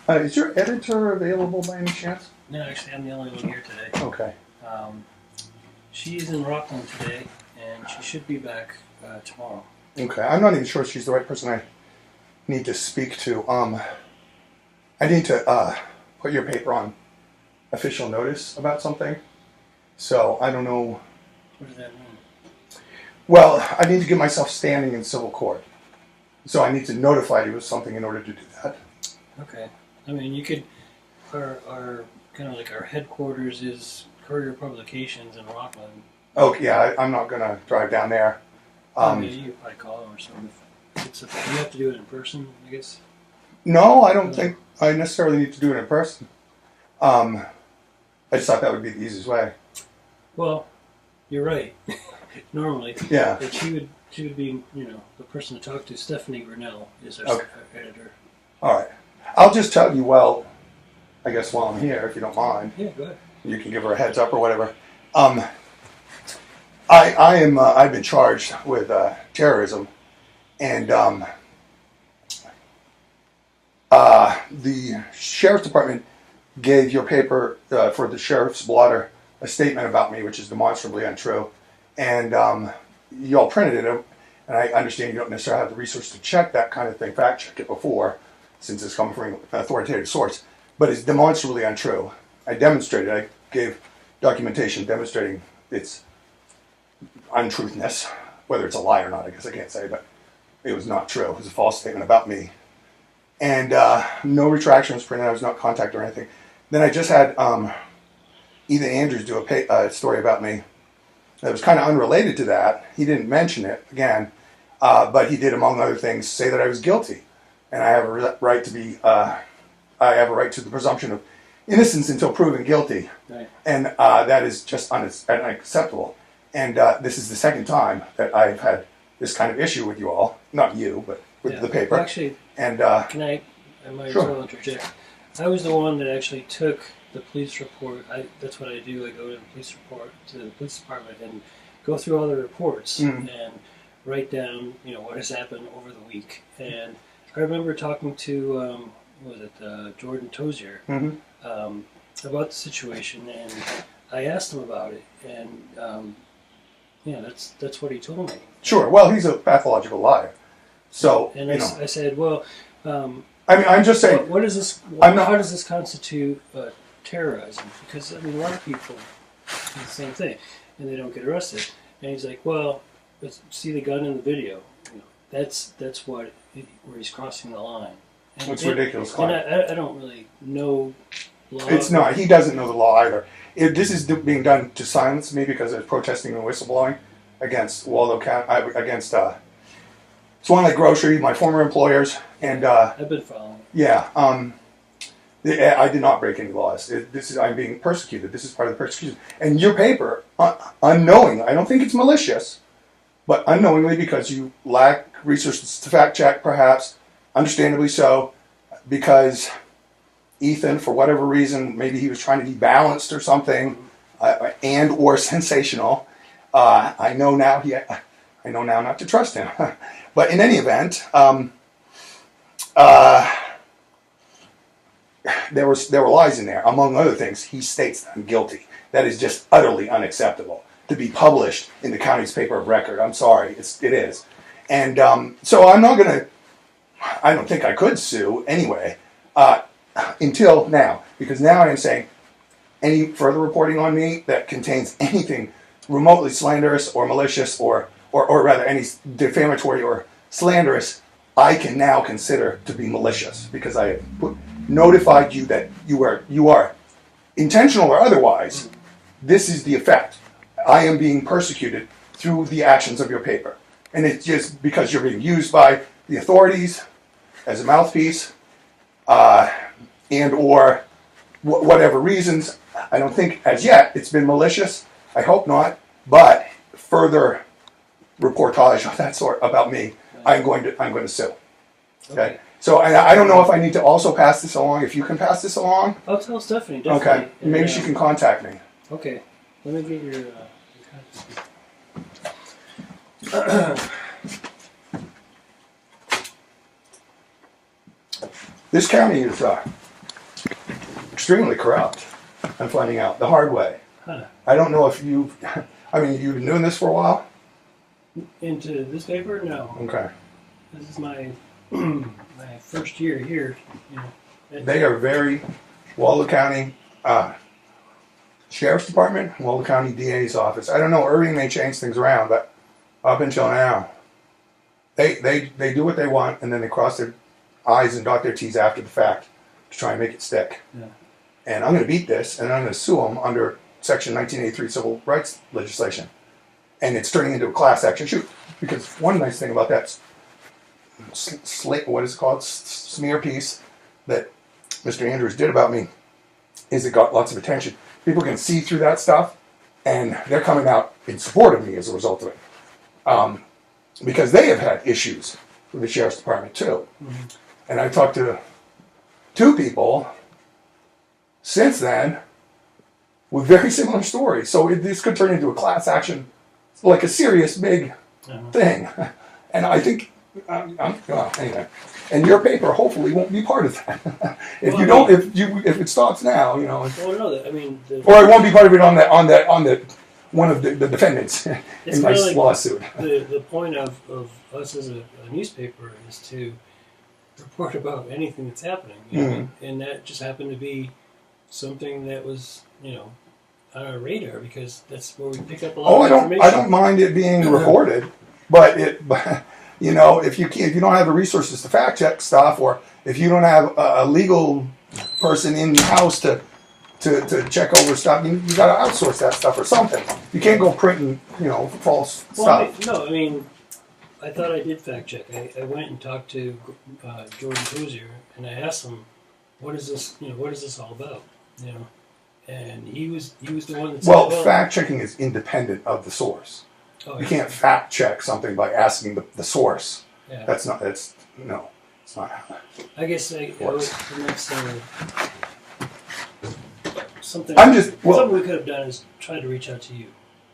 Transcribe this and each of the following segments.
Is your editor available by any chance? No, actually, I'm the only one here today. Okay. She's in Rockland today, and she should be back tomorrow. Okay. I'm not even sure she's the right person I need to speak to. I need to put your paper on official notice about something. So I don't know. What does that mean? Well, I need to give myself standing in civil court. So I need to notify you of something in order to do that. Okay. I mean, you could. Our kind of like our headquarters is Courier Publications in Rockland. Oh yeah, I'm not gonna drive down there. Maybe you could probably call them or something. You have to do it in person, I guess. No, I don't think I necessarily need to do it in person. I just thought that would be the easiest way. Well, you're right. Normally, yeah. But she would be, the person to talk to. Stephanie Grinnell is our editor. All right. I'll just tell you, I guess while I'm here, if you don't mind. Yeah, go ahead. You can give her a heads up or whatever. I've been charged with terrorism, and the sheriff's department gave your paper for the sheriff's blotter a statement about me, which is demonstrably untrue, and you all printed it, and I understand you don't necessarily have the resources to check that kind of thing, fact check it before, since it's coming from an authoritative source, but it's demonstrably untrue. I demonstrated, I gave documentation demonstrating its untruthness, whether it's a lie or not, I guess I can't say, but it was not true. It was a false statement about me. And no retraction was printed. I was not contacted or anything. Then I just had Ethan Andrews do a story about me that was kind of unrelated to that. He didn't mention it, again, but he did, among other things, say that I was guilty. And I have a right to be, I have a right to the presumption of innocence until proven guilty. Right. And that is just unacceptable. And this is the second time that I've had this kind of issue with you all. Not you, but with the paper. Well, actually, and I might sure. as well interject. I was the one that actually took the police report. That's what I do. I go to the police department and go through all the reports and write down, what has happened over the week. And I remember talking to, Jordan Tozier about the situation, and I asked him about it, and that's what he told me. Sure. Well, he's a pathological liar. So, and I said, well, I'm just saying. What is this? How does this constitute terrorizing? Because a lot of people do the same thing, and they don't get arrested. And he's like, well, see the gun in the video. That's where he's crossing the line. And it's ridiculous. And I don't really know law. It's not. He doesn't know the law either. This is being done to silence me because they're protesting and whistleblowing against Waldo County, against Swan Lake Grocery, my former employers, and I've been following. Yeah, I did not break any laws. I'm being persecuted. This is part of the persecution. And your paper, unknowingly, I don't think it's malicious, but unknowingly, because you lack resources to fact check, perhaps, understandably so, because Ethan, for whatever reason, maybe he was trying to be balanced or something, and or sensational. I know now not to trust him. But in any event, there were lies in there. Among other things, he states that I'm guilty. That is just utterly unacceptable to be published in the county's paper of record. I'm sorry, it is. And so I'm not going to. I don't think I could sue anyway until now, because now I am saying any further reporting on me that contains anything remotely slanderous or malicious or rather any defamatory or slanderous, I can now consider to be malicious because I have notified you that you are intentional or otherwise. This is the effect. I am being persecuted through the actions of your paper, and it's just because you're being used by the authorities as a mouthpiece, and or whatever reasons. I don't think as yet it's been malicious. I hope not, but further reportage of that sort about me, I'm going to sue. Okay. So I don't know if I need to also pass this along. If you can pass this along, I'll tell Stephanie. Definitely. Okay. Maybe she can contact me. Okay. Let me get your. This county is extremely corrupt. I'm finding out the hard way. Huh. I don't know if you, I mean, you've been doing this for a while? Into this paper? No. Okay. This is my my first year here. You know. They are very, Waldo County Sheriff's Department, Waldo County DA's office. I don't know, Irving may change things around, but up until now, they do what they want, and then they cross their I's and dot their T's after the fact to try and make it stick. Yeah. And I'm going to beat this, and I'm going to sue them under Section 1983 Civil Rights legislation. And it's turning into a class action shoot. Because one nice thing about that what is it called? Smear piece that Mr. Andrews did about me is it got lots of attention. People can see through that stuff, and they're coming out in support of me as a result of it. Because they have had issues with the Sheriff's Department too. Mm-hmm. And I talked to 2 people since then with very similar stories. So this could turn into a class action, like a serious big thing. And I think, well, anyway. And your paper hopefully won't be part of that. If it stops now, you know. Well, no, I mean, or it won't be part of it on the one of the defendants in my lawsuit. The point of us as a newspaper is to report about anything that's happening, you know? And that just happened to be something that was, you know, on our radar because that's where we pick up a lot of information. I don't mind it being reported, but you know, if you don't have the resources to fact check stuff, or if you don't have a legal person in the house to check over stuff, you got to outsource that stuff or something. You can't go printing, you know, false stuff. I mean, I thought I did fact check. I went and talked to Jordan Tozier, and I asked him, "What is this? You know, what is this all about?" You know, and he was the one that said, well, fact checking is independent of the source. Oh, you can't fact check something by asking the source. Yeah. It's not. I guess the next something we could have done is try to reach out to you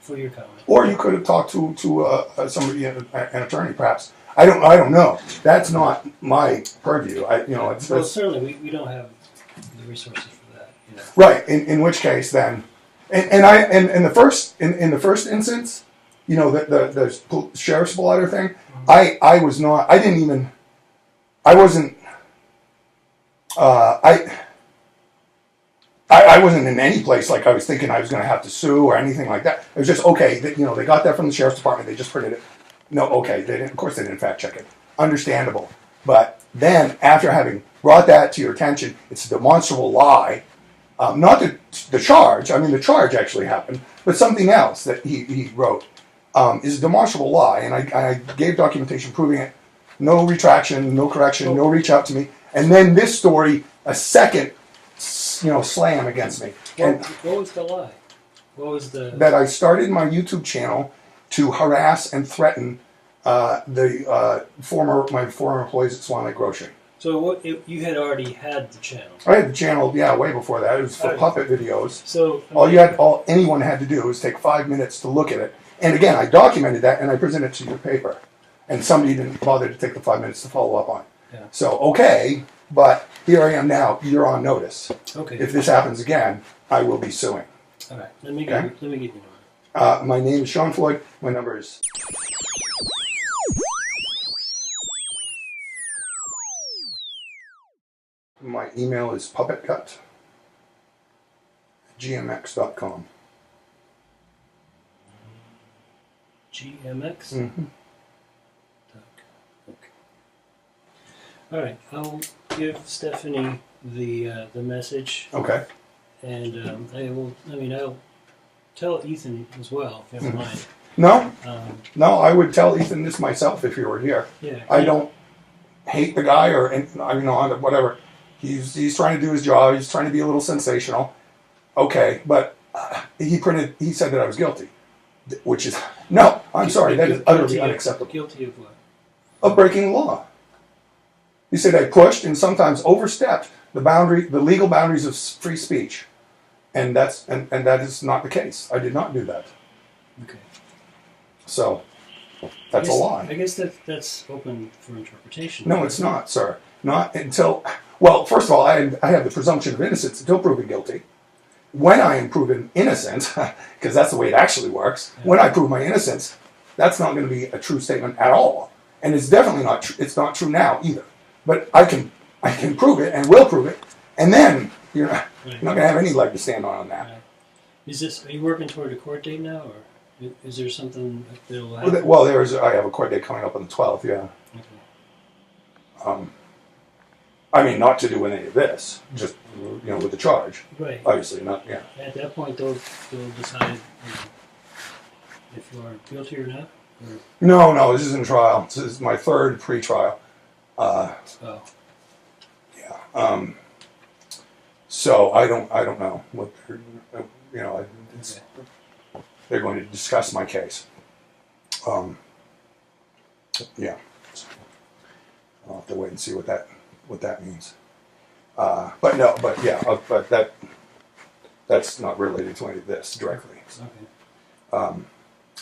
for your comment. Or you could have talked to somebody, an attorney, perhaps. I don't know. That's not my purview. Certainly we don't have the resources for that. You know. Right. In which case, then, in the first instance, you know, the sheriff's blotter thing. Mm-hmm. I wasn't in any place like I was thinking I was going to have to sue or anything like that. It was just, okay, they got that from the Sheriff's Department. They just printed it. No, okay, of course they didn't fact check it. Understandable. But then, after having brought that to your attention, it's a demonstrable lie. Not the charge. I mean, the charge actually happened. But something else that he wrote is a demonstrable lie. And I gave documentation proving it. No retraction, no correction, no reach out to me. And then this story, a second slam against me. What was the lie? What was that I started my YouTube channel to harass and threaten my former employees at Swan Lake Grocery. So you had already had the channel? I had the channel, way before that. It was for puppet videos. So all anyone had to do was take 5 minutes to look at it. And again, I documented that and I presented it to your paper. And somebody didn't bother to take the 5 minutes to follow up on it. Yeah. So, okay, but here I am now. You're on notice. Okay. If this happens again, I will be suing. All right. Let me get your number. My name is Sean Floyd. My number is... My email is PuppetGutTV@gmx.com. GMX? Mm-hmm. Okay. All right. I'll give Stephanie the message. Okay. And I'll tell Ethan as well, if you don't mind. No, I would tell Ethan this myself if he were here. Yeah. I don't hate the guy or whatever. He's trying to do his job. He's trying to be a little sensational. Okay, but he said that I was guilty, which is no. I'm sorry. That is utterly unacceptable. Guilty of what? Of breaking the law. He said I pushed and sometimes overstepped the legal boundaries of free speech, and that is not the case. I did not do that. Okay. So that's a lie. I guess that's open for interpretation. No, it's not, sir. Not until Well, first of all, I have the presumption of innocence until proven guilty. When I am proven innocent, because that's the way it actually works, when I prove my innocence, that's not going to be a true statement at all. And it's definitely not true. It's not true now either. But I can prove it and will prove it, and then you're not going to have any leg to stand on that. Right. Are you working toward a court date now, or is there something that'll happen? Well, I have a court date coming up on the 12th, yeah. Okay. I mean, not to do any of this, just, with the charge. Right. Obviously, not, yeah. At that point, they'll decide if you are guilty or not? Or? No, this isn't trial. This is my third pre-trial. Oh. Yeah. So I don't know what they're going to discuss my case. Yeah. I'll have to wait and see what that means. But that's not related to any of this directly. Okay.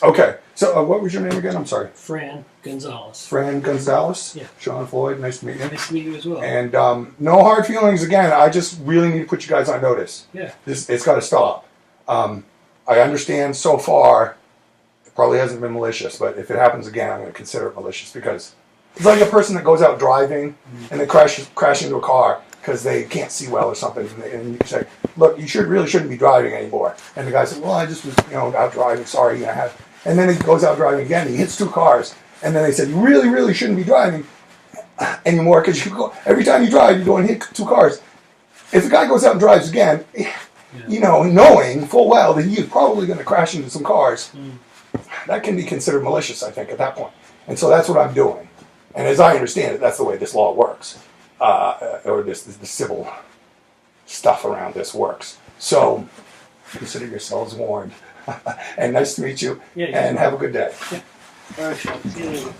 Okay. So what was your name again? I'm sorry. Fran Gonzalez. Fran Gonzalez? Yeah. Sean Floyd, nice to meet you. Nice to meet you as well. And no hard feelings again. I just really need to put you guys on notice. Yeah. It's got to stop. I understand so far it probably hasn't been malicious, but if it happens again, I'm going to consider it malicious because it's like a person that goes out driving and they crash into a car because they can't see well or something. And you say, look, you really shouldn't be driving anymore. And the guy said, well, I just was out driving. Sorry. And then he goes out driving again. He hits two cars. And then they said, you really shouldn't be driving anymore because every time you drive, you go and hit two cars. If the guy goes out and drives again, knowing full well that he is probably going to crash into some cars, that can be considered malicious, I think, at that point. And so that's what I'm doing. And as I understand it, that's the way this law works, or the civil stuff around this works. So consider yourselves warned. And nice to meet you. Yeah, and have a good day. Yeah. All right, Sean. See you later.